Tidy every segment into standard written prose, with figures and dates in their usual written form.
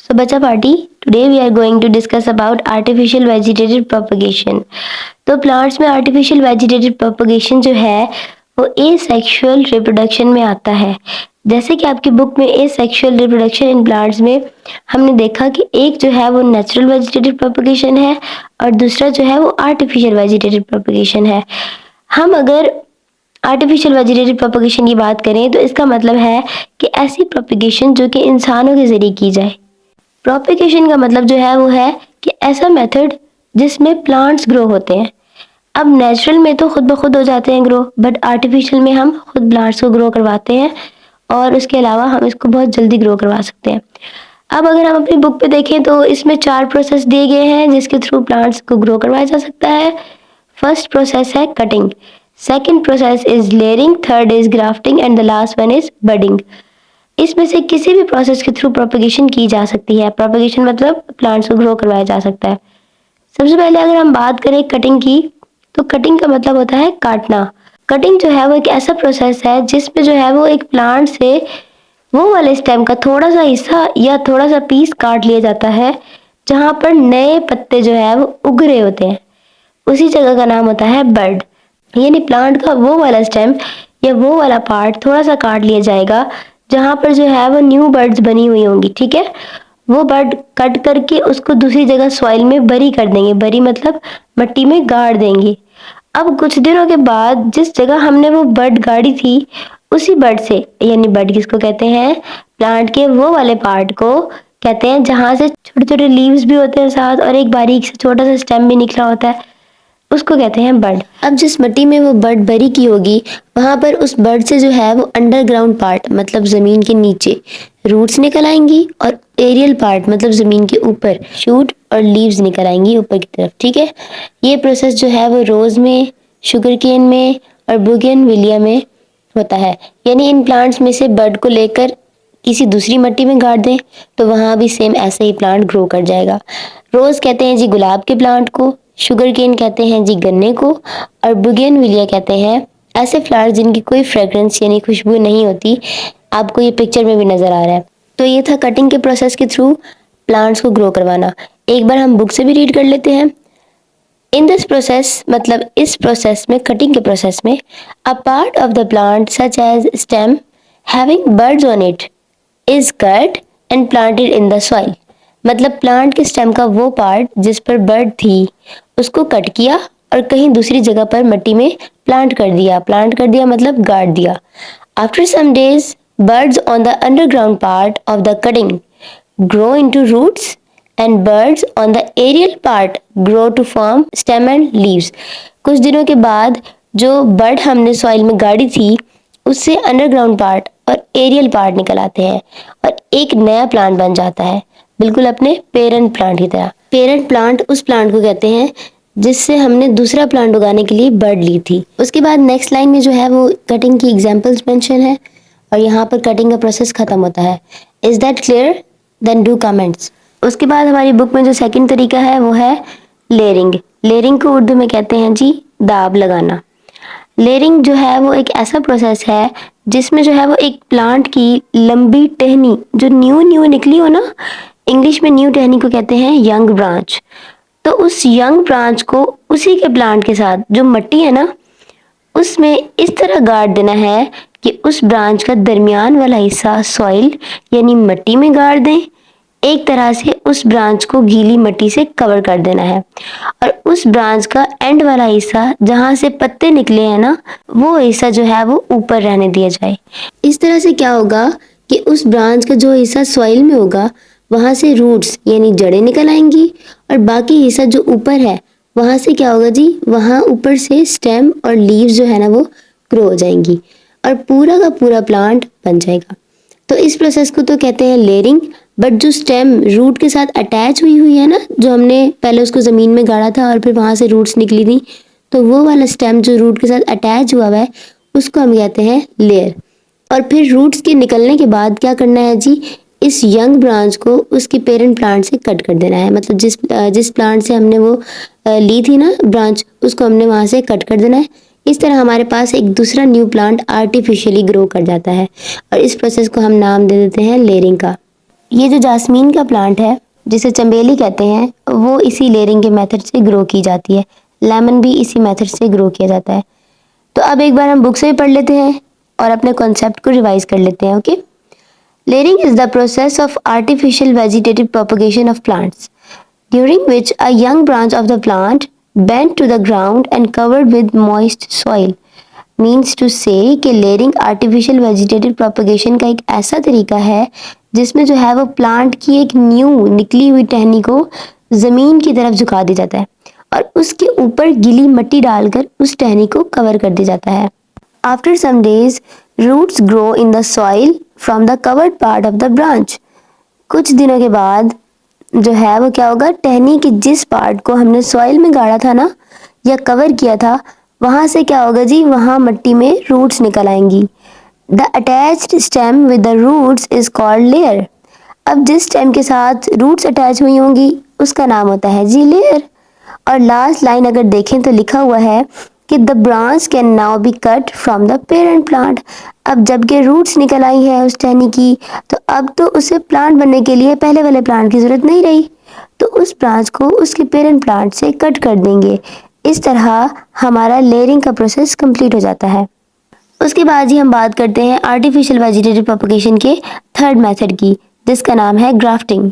So बच्चा party, today we are going to discuss about artificial vegetative propagation. तो plants में artificial vegetative propagation जो है वो एसेक्सुअल रिप्रोडक्शन में आता है। जैसे कि आपकी बुक में एसेक्सुअल रिप्रोडक्शन इन प्लांट्स में हमने देखा कि एक जो है वो नेचुरल वेजिटेटिव प्रोपगेशन है और दूसरा जो है वो आर्टिफिशियल वेजिटेटिव प्रोपगेशन है। हम अगर आर्टिफिशियल वेजिटेटिव प्रोपगेशन की बात करें तो इसका मतलब है कि ऐसी प्रोपगेशन जो कि इंसानों के जरिए की जाए। प्रोपेगेशन का मतलब जो है वो है कि ऐसा मेथड जिसमें प्लांट्स ग्रो होते हैं। अब नेचुरल में तो खुद ब खुद हो जाते हैं ग्रो, बट आर्टिफिशियल में हम खुद प्लांट्स को ग्रो करवाते हैं और उसके अलावा हम इसको बहुत जल्दी ग्रो करवा सकते हैं। अब अगर हम अपनी बुक पे देखें तो इसमें 4 प्रोसेस दिए गए हैं जिसके थ्रू प्लांट्स को ग्रो करवाया जा सकता है। फर्स्ट प्रोसेस है cutting, second process is layering, third is grafting and the last one is budding. इसमें से किसी भी प्रोसेस के थ्रू प्रोपगेशन की जा सकती है। प्रोपगेशन मतलब प्लांट्स को ग्रो करवाया जा सकता है। सबसे पहले अगर हम बात करें कटिंग की, तो कटिंग का मतलब होता है काटना। कटिंग जो है वो एक ऐसा प्रोसेस है जिसमें जो है वो एक प्लांट से वो वाले स्टेम का थोड़ा सा हिस्सा या थोड़ा सा पीस काट लिया जाता है जहां पर नए पत्ते जो है वो उग रहे होते हैं। उसी जगह का नाम होता है बड। यानी प्लांट का वो वाला स्टेम या वो वाला पार्ट थोड़ा सा काट लिया जाएगा जहां पर जो है वो न्यू बर्ड्स बनी हुई होंगी, ठीक है। वो बर्ड कट करके उसको दूसरी जगह सॉइल में बरी कर देंगे। बरी मतलब मिट्टी में गाड़ देंगे। अब कुछ दिनों के बाद जिस जगह हमने वो बर्ड गाड़ी थी उसी बर्ड से, यानी बर्ड किसको कहते हैं, प्लांट के वो वाले पार्ट को कहते हैं जहां से छोटे छोटे लीव्स भी होते हैं साथ और एक बारीक से छोटा सा स्टेम भी निकला होता है, उसको कहते हैं बर्ड। अब जिस मिट्टी में वो बर्ड बरी की होगी वहां पर उस बर्ड से जो है वो अंडरग्राउंड पार्ट मतलब जमीन के नीचे रूट्स निकल आएंगी और एरियल पार्ट मतलब जमीन के ऊपर शूट और लीव्स निकल आएंगी ऊपर की तरफ, ठीक है। ये प्रोसेस जो है वो रोज में, शुगर केन में और बुगेनविलिया में होता है। यानी इन प्लांट्स में से बर्ड को लेकर किसी दूसरी मिट्टी में गाड़ दें तो वहां भी सेम ऐसे ही प्लांट ग्रो कर जाएगा। रोज कहते हैं जी गुलाब के प्लांट को, शुगर केन कहते हैं जी गन्ने को और बुगेनविलिया कहते हैं ऐसे फ्लावर्स जिनकी कोई फ्रेग्रेंस यानी खुशबू नहीं होती। आपको ये पिक्चर में भी नजर आ रहा है। तो ये था कटिंग के प्रोसेस के थ्रू प्लांट्स को ग्रो करवाना। एक बार हम बुक से भी रीड कर लेते हैं। इन दिस प्रोसेस मतलब इस प्रोसेस में, कटिंग के प्रोसेस में, a part of the plant such as stem having birds on it is cut and planted in the soil. मतलब प्लांट के स्टेम का वो पार्ट जिस पर बर्ड थी उसको कट किया और कहीं दूसरी जगह पर मिट्टी में प्लांट कर दिया। प्लांट कर दिया मतलब गाड़ दिया। After some days birds on the underground part of the cutting grow into roots and birds on the aerial part grow to form stem and leaves। कुछ दिनों के बाद जो बर्ड हमने सॉइल में गाड़ी थी उससे अंडरग्राउंड पार्ट और एरियल पार्ट निकल आते हैं और एक नया प्लांट बन जाता है, बिल्कुल अपने पेरेंट प्लांट की तरह। पेरेंट प्लांट उस प्लांट को कहते हैं जिससे हमने दूसरा प्लांट उगाने के लिए बर्ड ली थी। उसके बाद नेक्स्ट लाइन में जो है वो कटिंग की एग्जांपल्स मेंशन है और यहाँ पर कटिंग का प्रोसेस खत्म होता है। Is that clear? Then do comments. उसके बाद हमारी बुक में जो सेकंड तरीका है वो है लेयरिंग। लेयरिंग को उर्दू में कहते हैं जी दाब लगाना। लेयरिंग जो है वो एक ऐसा प्रोसेस है जिसमें जो है वो एक प्लांट की लंबी टहनी जो न्यू न्यू निकली हो ना, इंग्लिश में न्यू टहनी को कहते हैं यंग ब्रांच। तो उस यंग ब्रांच को उसी के प्लांट के साथ जो मिट्टी है ना उसमें इस तरह गाड़ देना है कि उस ब्रांच का दरमियान वाला हिस्सा सॉइल यानी मिट्टी में गाड़ दें। एक तरह से उस ब्रांच को गीली मिट्टी से कवर कर देना है और उस ब्रांच का एंड वाला हिस्सा जहां से पत्ते निकले हैं ना वो हिस्सा जो है वो ऊपर रहने दिया जाए। इस तरह से क्या होगा कि उस ब्रांच का जो हिस्सा सॉइल में होगा वहां से रूट्स यानी जड़ें निकल आएंगी और बाकी हिस्सा जो ऊपर है वहां से क्या होगा जी, वहां ऊपर से स्टेम और लीव्स जो है ना वो ग्रो हो जाएंगी और पूरा का पूरा प्लांट बन जाएगा। तो इस प्रोसेस को तो कहते हैं लेयरिंग। बट जो स्टेम रूट के साथ अटैच हुई है ना, जो हमने पहले उसको जमीन में गाड़ा था और फिर वहां से रूट्स निकली थी, तो वो वाला स्टेम जो रूट के साथ अटैच हुआ है उसको हम कहते हैं लेयर। और फिर रूट्स के निकलने के बाद क्या करना है जी, इस यंग ब्रांच को उसके पेरेंट प्लांट से कट कर देना है। मतलब जिस प्लांट से हमने वो ली थी ना ब्रांच, उसको हमने वहां से कट कर देना है। इस तरह हमारे पास एक दूसरा न्यू प्लांट आर्टिफिशियली ग्रो कर जाता है और इस प्रोसेस को हम नाम दे देते हैं लेयरिंग का। ये जो जास्मीन का प्लांट है, जिसे चमेली कहते हैं, वो इसी लेयरिंग के मेथड से ग्रो की जाती है। लेमन भी इसी मेथड से ग्रो किया जाता है। तो अब एक बार हम बुक से भी पढ़ लेते हैं और अपने कॉन्सेप्ट को रिवाइज कर लेते हैं। Okay, layering is the process of artificial vegetative propagation of plants, during which a young branch of the plant bent to the ground and covered with moist soil. Means to say कि layering artificial vegetative propagation का एक ऐसा तरीका है जिसमें जो है वो प्लांट की एक न्यू निकली हुई टहनी को ज़मीन की तरफ झुका दिया जाता है और उसके ऊपर गीली मिट्टी डालकर उस टहनी को कवर कर दिया जाता है। After some days roots grow in the soil from the covered part of the branch. कुछ दिनों के बाद जो है वो क्या होगा, टहनी के जिस पार्ट को हमने सॉइल में गाड़ा था ना या कवर किया था, वहां से क्या होगा जी, वहां मिट्टी में रूट्स निकल आएंगी। The attached stem with the roots is called layer. अब जिस स्टेम के साथ रूट्स अटैच हुई होंगी उसका नाम होता है जी लेयर। और लास्ट लाइन अगर देखें तो लिखा हुआ है कि the branch can now be cut from the parent plant. अब जबकि रूट्स निकल आई है उस टहनी की, तो अब तो उसे प्लांट बनने के लिए पहले वाले प्लांट की जरूरत नहीं रही, तो उस ब्रांच को उसके पेरेंट प्लांट से कट कर देंगे। इस तरह हमारा लेयरिंग का प्रोसेस कंप्लीट हो जाता है। उसके बाद ही हम बात करते हैं आर्टिफिशियल वेजिटेटिव प्रोपगेशन के थर्ड मेथड की, जिसका नाम है ग्राफ्टिंग।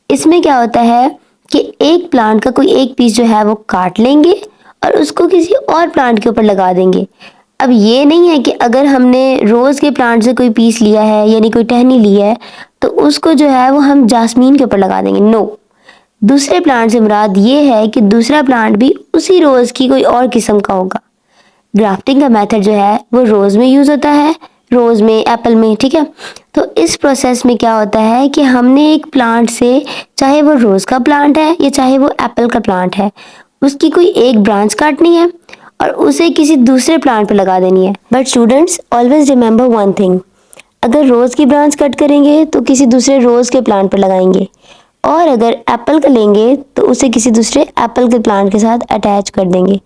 इसमें क्या होता है कि एक प्लांट का कोई एक पीस जो है वो काट लेंगे और उसको किसी और प्लांट के ऊपर लगा देंगे। अब ये नहीं है कि अगर हमने रोज़ के प्लांट से कोई पीस लिया है यानी कोई टहनी ली है तो उसको जो है वो हम जास्मीन के ऊपर लगा देंगे। नो, दूसरे प्लांट से मुराद ये है कि दूसरा प्लांट भी उसी रोज़ की कोई और किस्म का होगा। ग्राफ्टिंग का मेथड जो है वो रोज़ में यूज़ होता है, रोज़ में, एप्पल में, ठीक है। तो इस प्रोसेस में क्या होता है कि हमने एक प्लांट से, चाहे वो रोज़ का प्लांट है या चाहे वो एप्पल का प्लांट है, उसकी कोई एक ब्रांच काटनी है और उसे किसी दूसरे प्लांट पर लगा देनी है। But students always remember one thing, अगर रोज़ की ब्रांच कट करेंगे तो किसी दूसरे रोज़ के प्लांट पर लगाएंगे, और अगर एप्पल का लेंगे तो उसे किसी दूसरे एप्पल के प्लांट के साथ अटैच कर देंगे।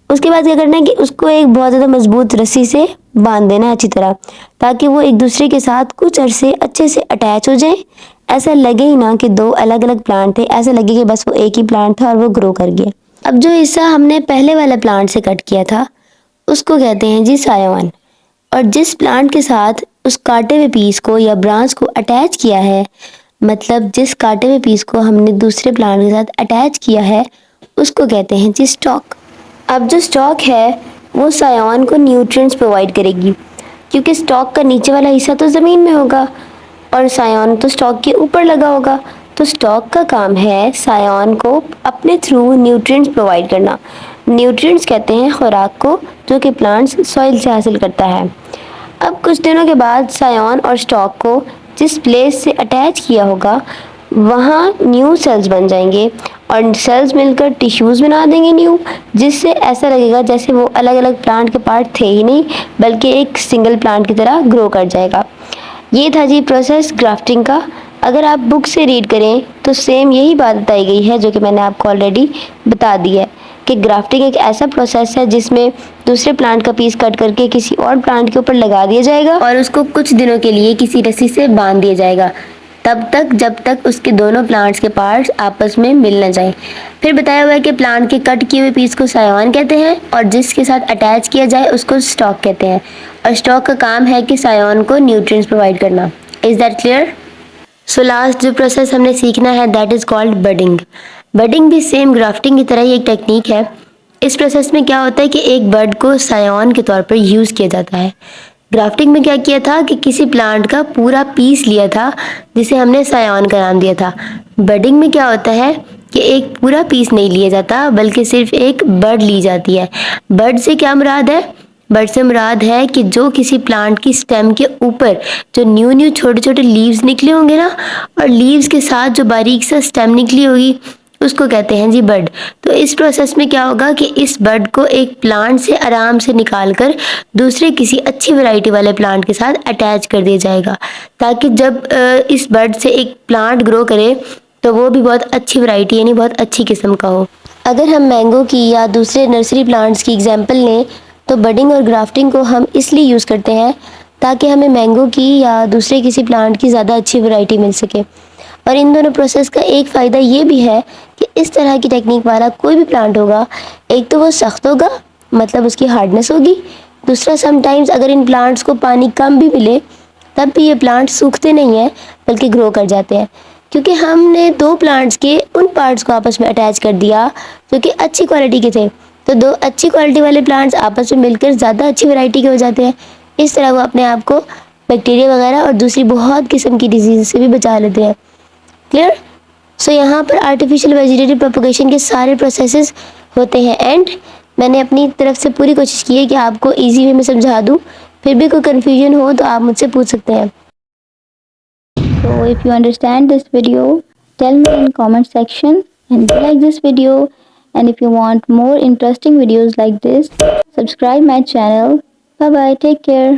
उसके बाद क्या करना है कि उसको एक बहुत ज़्यादा मजबूत रस्सी से बांध देना है अच्छी तरह, ताकि वो एक दूसरे के साथ कुछ अरसे अच्छे से अटैच हो जाए। ऐसा लगे ही ना कि दो अलग अलग प्लांट थे, ऐसा लगे कि बस वो एक ही प्लांट था और वो ग्रो कर गया। अब जो हिस्सा हमने पहले वाले प्लांट से कट किया था उसको कहते हैं जी सायोन, और जिस प्लांट के साथ उस काटे हुए पीस को या ब्रांच को अटैच किया है, मतलब जिस काटे हुए पीस को हमने दूसरे प्लांट के साथ अटैच किया है, उसको कहते हैं जी स्टॉक। अब जो स्टॉक है वो सायोन को न्यूट्रिएंट्स प्रोवाइड करेगी, क्योंकि स्टॉक का नीचे वाला हिस्सा तो ज़मीन में होगा और सायोन तो स्टॉक के ऊपर लगा होगा। तो स्टॉक का काम है सायोन को अपने थ्रू न्यूट्रिएंट्स प्रोवाइड करना। न्यूट्रिएंट्स कहते हैं खुराक को, जो कि प्लांट्स सॉइल से हासिल करता है। अब कुछ दिनों के बाद सायोन और स्टॉक को जिस प्लेस से अटैच किया होगा वहाँ न्यू सेल्स बन जाएंगे और सेल्स मिलकर टिश्यूज़ बना देंगे न्यू, जिससे ऐसा लगेगा जैसे वो अलग अलग प्लांट के पार्ट थे ही नहीं, बल्कि एक सिंगल प्लांट की तरह ग्रो कर जाएगा। ये था जी प्रोसेस ग्राफ्टिंग का। अगर आप बुक से रीड करें तो सेम यही बात बताई गई है जो कि मैंने आपको ऑलरेडी बता दी है कि ग्राफ्टिंग एक ऐसा प्रोसेस है जिसमें दूसरे प्लांट का पीस कट करके किसी और प्लांट के ऊपर लगा दिया जाएगा और उसको कुछ दिनों के लिए किसी रस्सी से बांध दिया जाएगा, तब तक जब तक उसके दोनों प्लांट्स के पार्ट्स आपस में मिल न जाए। फिर बताया हुआ है कि प्लांट के कट किए हुए पीस को सायोन कहते हैं और जिसके साथ अटैच किया जाए उसको स्टॉक कहते हैं, और स्टॉक का काम है कि सायोन को न्यूट्रिएंट्स प्रोवाइड करना। Is that clear? So last जो प्रोसेस हमने सीखना है that is called budding. Budding भी सेम ग्राफ्टिंग की तरह ही एक टेक्निक है। इस प्रोसेस में क्या होता है कि एक बड को सायोन के तौर पर यूज़ किया जाता है। ग्राफ्टिंग में क्या किया था कि किसी प्लांट का पूरा पीस लिया था जिसे हमने सायोन का नाम दिया था। बडिंग में क्या होता है कि एक पूरा पीस नहीं लिया जाता बल्कि सिर्फ एक बड ली जाती है। बड से क्या मुराद है? बड से मुराद है कि जो किसी प्लांट की स्टेम के ऊपर जो न्यू छोटे छोटे लीव्स निकले होंगे ना, और लीव्स के साथ जो बारीक सा स्टेम निकली होगी, उसको कहते हैं जी बड। तो इस प्रोसेस में क्या होगा कि इस बड को एक प्लांट से आराम से निकाल कर दूसरे किसी अच्छी वैरायटी वाले प्लांट के साथ अटैच कर दिया जाएगा, ताकि जब इस बड से एक प्लांट ग्रो करे तो वो भी बहुत अच्छी वैरायटी यानी बहुत अच्छी किस्म का हो। अगर हम मैंगो की या दूसरे नर्सरी प्लांट्स की एग्जाम्पल लें तो बडिंग और ग्राफ्टिंग को हम इसलिए यूज़ करते हैं ताकि हमें मैंगो की या दूसरे किसी प्लांट की ज़्यादा अच्छी वैरायटी मिल सके। और इन दोनों प्रोसेस का एक फ़ायदा ये भी है कि इस तरह की टेक्निक वाला कोई भी प्लांट होगा, एक तो वो सख्त होगा, मतलब उसकी हार्डनेस होगी। दूसरा, समटाइम्स अगर इन प्लांट्स को पानी कम भी मिले तब भी ये प्लांट सूखते नहीं हैं बल्कि ग्रो कर जाते हैं, क्योंकि हमने दो प्लांट्स के उन पार्ट्स को आपस में अटैच कर दिया जो कि अच्छी क्वालिटी के थे। तो दो अच्छी क्वालिटी वाले प्लांट्स आपस में मिलकर ज़्यादा अच्छी वैरायटी के हो जाते हैं। इस तरह वो अपने आप को बैक्टीरिया वगैरह और दूसरी बहुत किस्म की डिजीज से भी बचा लेते हैं। क्लियर? सो यहाँ पर आर्टिफिशियल वेजिटेटिव प्रोपगेशन के सारे प्रोसेसेस होते हैं एंड मैंने अपनी तरफ से पूरी कोशिश की है कि आपको इजी वे में समझा दूँ। फिर भी कोई कन्फ्यूजन हो तो आप मुझसे पूछ सकते हैं। So if you understand this video, tell me in comment section and like this video, and if you want more interesting videos like this, subscribe my channel. Bye bye, take care.